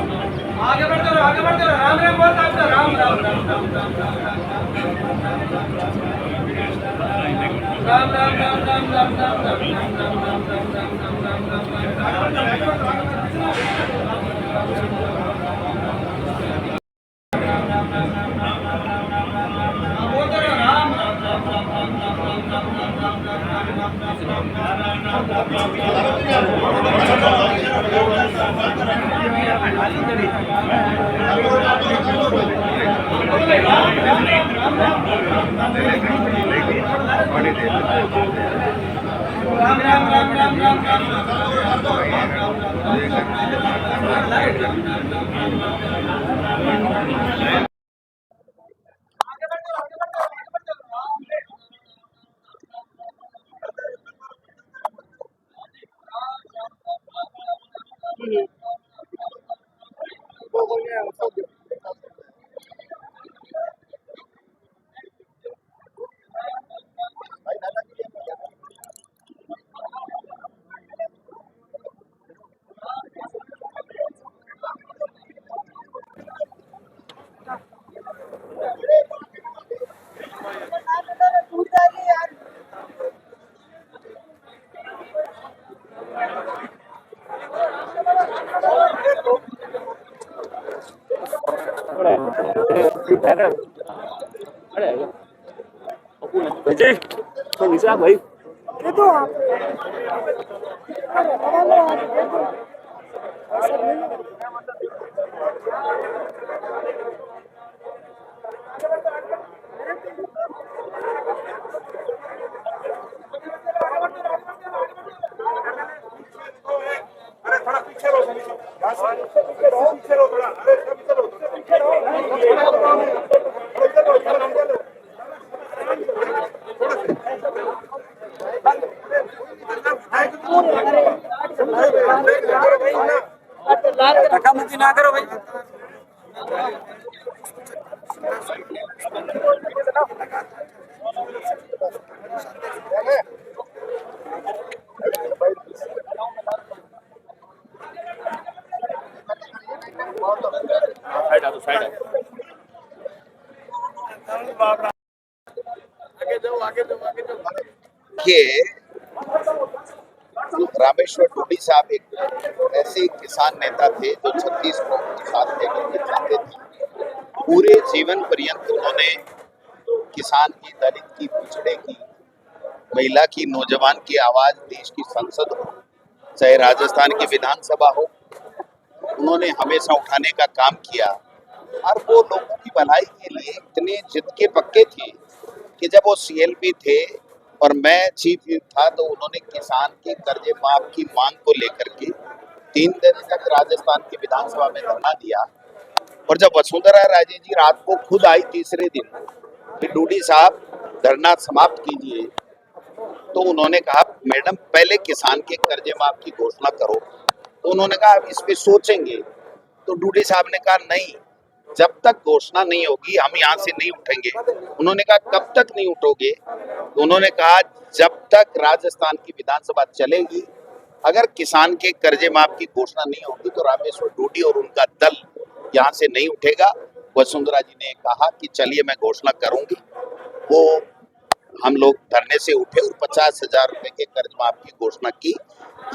आगे बढ़ते रहो, आगे बढ़ते रहो। राम राम बोलता है, Ram Ram Ram Ram Ram Ram Ram Ram Ram Ram Ram Chị, con nghĩ sao vậy? Itu धक्का मुक्की ना करो भाई। साइड आ तो साइड कि रामेश्वर डूडी साहब एक ऐसे किसान नेता थे जो 36 कौम के साथ लेकर के चलते थे। पूरे जीवन पर्यंत उन्होंने किसान की, दलित की, पिछड़े की, महिला की, नौजवान की आवाज देश की संसद हो, चाहे राजस्थान की विधानसभा हो, उन्होंने हमेशा उठाने का काम किया। और वो लोगों की भलाई के लिए इतने जिद के पक्के थे कि जब वो सीएलपी थे और मैं चीफ व्हिप था तो उन्होंने किसान के कर्जे माफ की मांग को लेकर के 3 दिन तक राजस्थान की विधानसभा में धरना दिया। और जब वसुंधरा राजे जी रात को खुद आई तीसरे दिन कि डूडी साहब धरना समाप्त कीजिए, तो उन्होंने कहा मैडम पहले किसान के कर्जे माफ की घोषणा करो। तो उन्होंने कहा अब इस पे सोचेंगे। तो डूडी साहब ने कहा नहीं, जब तक घोषणा नहीं होगी हम यहाँ से नहीं उठेंगे। उन्होंने कहा कब तक नहीं उठोगे? तो उन्होंने कहा जब तक राजस्थान की विधानसभा चलेगी, अगर किसान के कर्जे माफ की घोषणा नहीं होगी तो रामेश्वर डूडी और उनका दल यहाँ से नहीं उठेगा। वसुंधरा जी ने कहा कि चलिए मैं घोषणा करूंगी। वो हम लोग धरने से उठे और 50,000 रुपए के कर्ज माफ की घोषणा की।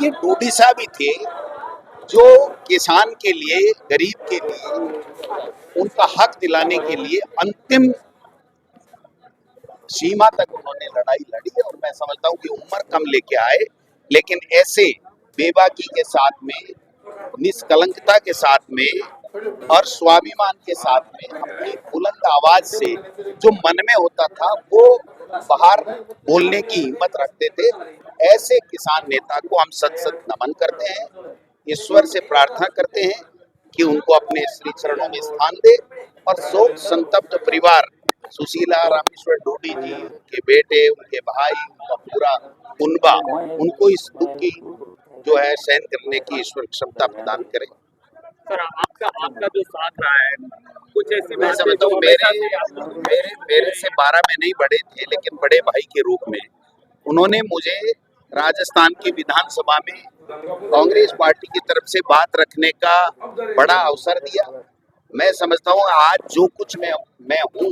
ये डूडी साहब ही थे जो किसान के लिए, गरीब के लिए, उनका हक दिलाने के लिए अंतिम सीमा तक उन्होंने लड़ाई लड़ी। और मैं समझता हूँ कि उम्र कम लेके आए, लेकिन ऐसे बेबाकी के साथ में, निष्कलंकता के साथ में और स्वाभिमान के साथ में अपनी बुलंद आवाज से जो मन में होता था वो बाहर बोलने की हिम्मत रखते थे। ऐसे किसान नेता को हम सत सत नमन करते हैं, ईश्वर से प्रार्थना करते हैं कि उनको अपने श्री चरणों में स्थान दे। और शोक संतप्त परिवार सुशीला रामेश्वर डूडी जी, उनके बेटे, उनके भाई, उनका पूरा कुनबा, उनको इस दुख की जो है सहन करने की ईश्वर क्षमता प्रदान करे। सर आपका जो साथ रहा है कुछ ऐसी मैं समझता हूँ मेरे से 12 महीने ही बड़े थे, लेकिन बड़े भाई के रूप में उन्होंने मुझे राजस्थान की विधानसभा में कांग्रेस पार्टी की तरफ से बात रखने का बड़ा अवसर दिया। मैं समझता हूँ आज जो कुछ मैं हूँ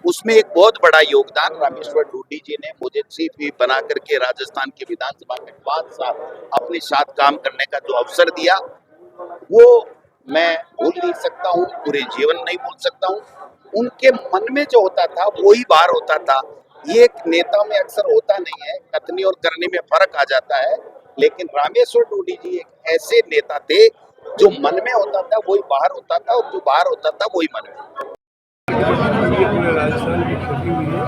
उसमें एक बहुत बड़ा योगदान रामेश्वर ढूंढी जी ने मुझे चीफ व्हिप बना करके राजस्थान की विधानसभा में 5 साल अपने साथ काम करने का जो अवसर दिया वो मैं भूल नहीं सकता हूँ, पूरे जीवन नहीं भूल सकता हूँ। उनके मन में जो होता था वही बाहर होता था। ये एक नेता में अक्सर होता नहीं है, कथनी और करने में फर्क आ जाता है, लेकिन रामेश्वर ढूंढी जी एक ऐसे नेता थे जो मन में होता था वही बाहर होता था और जो बाहर होता था वही मन में। पूरे राजस्थान की क्षति हुई है।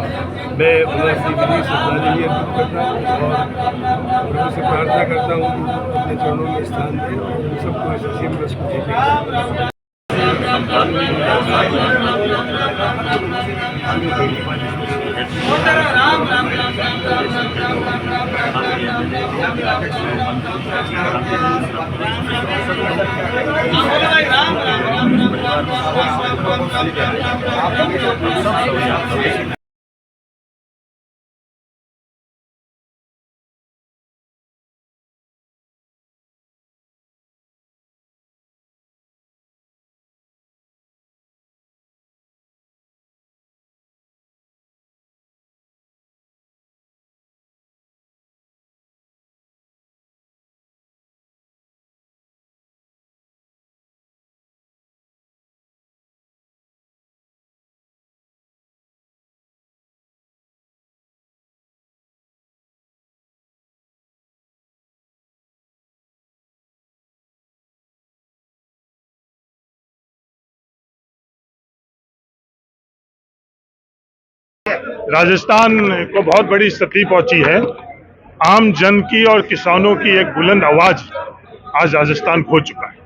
मैं उन्हें विनय श्रद्धांजलि अर्पित करता हूँ और प्रभु से प्रार्थना करता हूँ कि अपने चरणों में स्थान दें और सबको इस असीम रस को देने राम राम राम राम राम राम। राजस्थान को बहुत बड़ी क्षति पहुंची है। आम जन की और किसानों की एक बुलंद आवाज आज राजस्थान खो चुका है।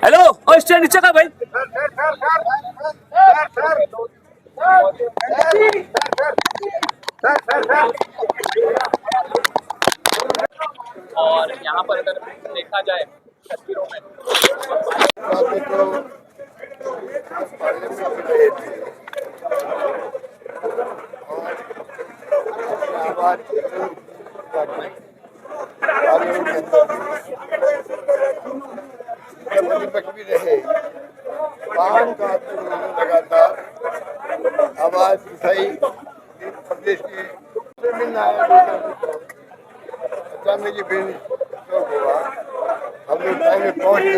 हेलो और स्टैंड नीचे का भाई। और यहाँ पर अगर देखा जाए तस्वीरों में भी रहे पान का लगातार आवाज उठाई प्रदेश के अच्छा मेरी बहन हुआ, हम लोग टाइम में पहुंच गए।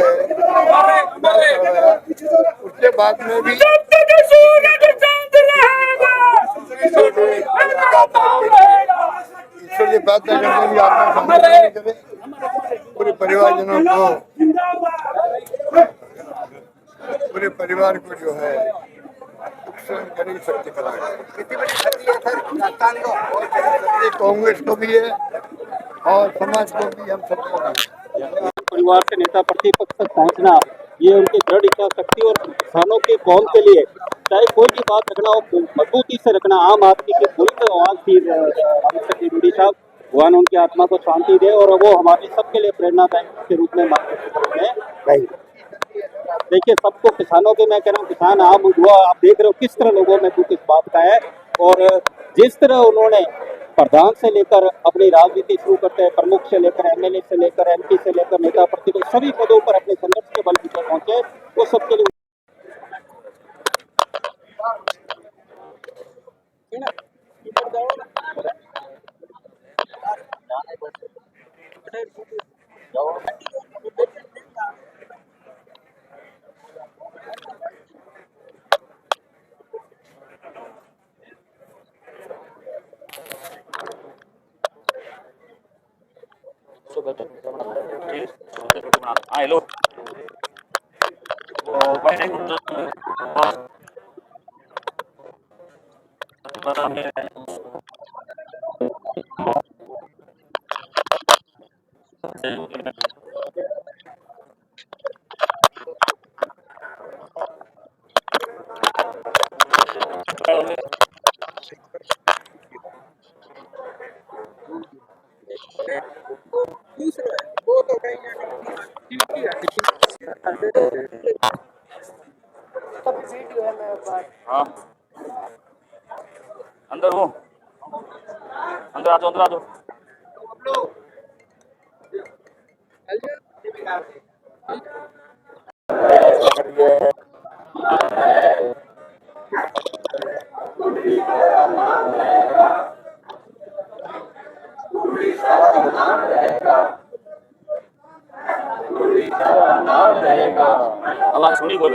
उसके बाद में भी ईश्वर प्रार्थना करने भी आपको करे पूरे परिवारजनों को, पूरे परिवार को जो है करने की शक्ति प्रदान। कितनी बड़ी क्षति है सर राजस्थान को, कांग्रेस को भी है और समाज को भी, हम सबको भी। परिवार से नेता प्रतिपक्ष तक पहुंचना ये उनकी दृढ़ इच्छा शक्ति और किसानों के कौम के लिए चाहे कोई भी बात रखना हो मजबूती से रखना। आम आदमी की बुलंद आवाज थी रामेश्वर ढूंढी साहब, भगवान उनकी आत्मा को शांति दे और वो हमारे सबके लिए प्रेरणादायक के रूप में रहेंगे। देखिए सबको किसानों के, मैं कह रहा हूँ किसान आम हुआ, आप देख रहे हो किस तरह लोगों में दुख इस बात का है और जिस तरह उन्होंने प्रधान से लेकर अपनी राजनीति शुरू करते हैं, प्रमुख से लेकर एमएलए से लेकर एमपी से लेकर नेता प्रतिपक्ष सभी पदों पर अपने संघर्ष के बल पर पहुंचे, वो सबके लिए जाओ हाँ हेलो हाँ अंदर हूँ अंदर आ जाओ अंदर आ जाओ अल्लाह सुनी बोल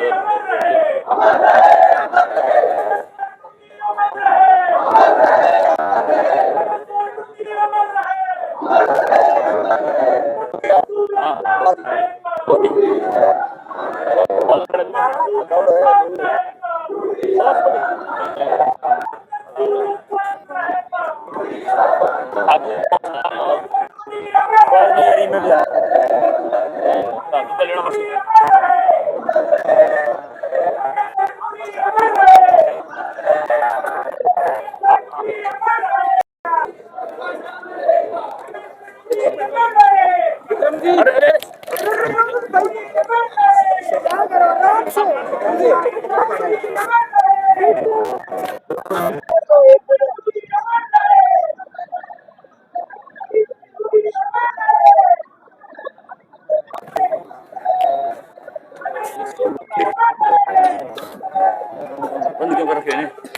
बंद क्यों कर रखे हैं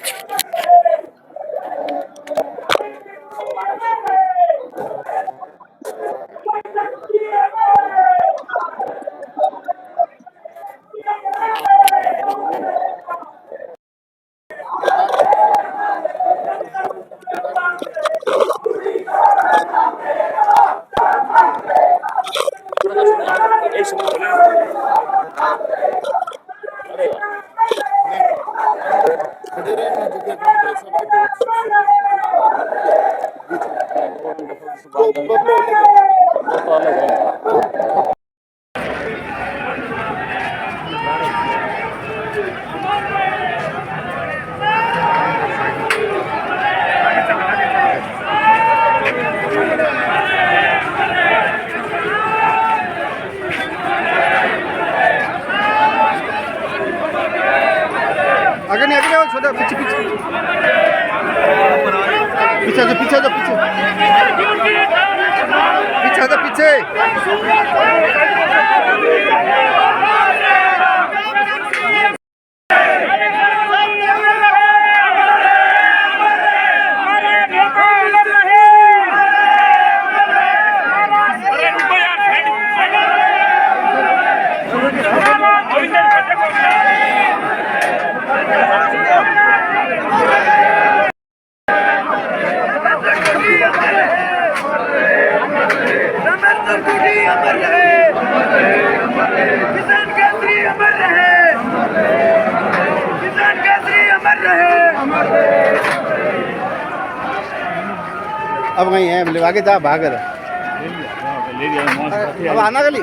आगे नहीं आगे छोटा पीछे पीछे पीछे जो पीछे जो पीछे पीछे जो पीछे अब वहीं है बोले आगे जा भाग अब आना गली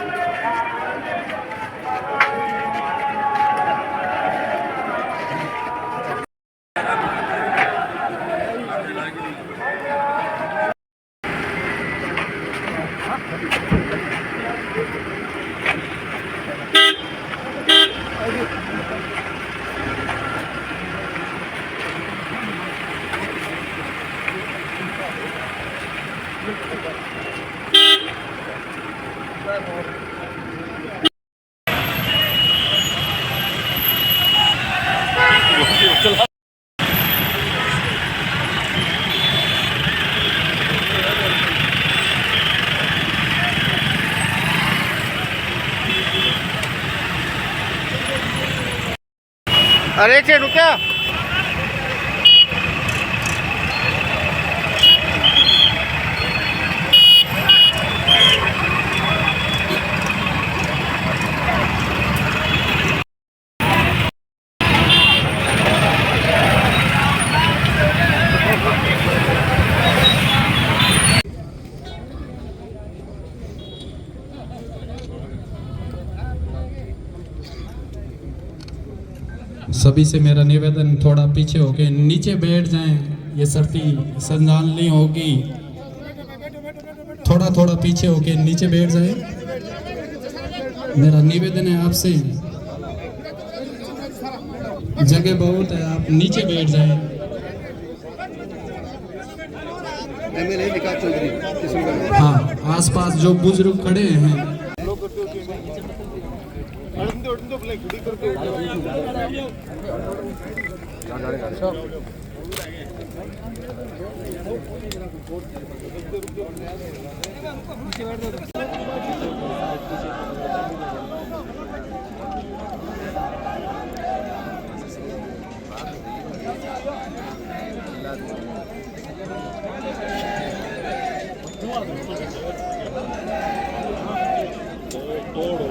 अरे एक रुका सभी से मेरा निवेदन थोड़ा पीछे होके नीचे बैठ जाएं, ये सर्दी संभालनी होगी। थोड़ा थोड़ा पीछे होके नीचे बैठ जाएं, मेरा निवेदन है आपसे। जगह बहुत है, आप नीचे बैठ जाएं। हाँ, आसपास जो बुजुर्ग खड़े हैं तोड़ो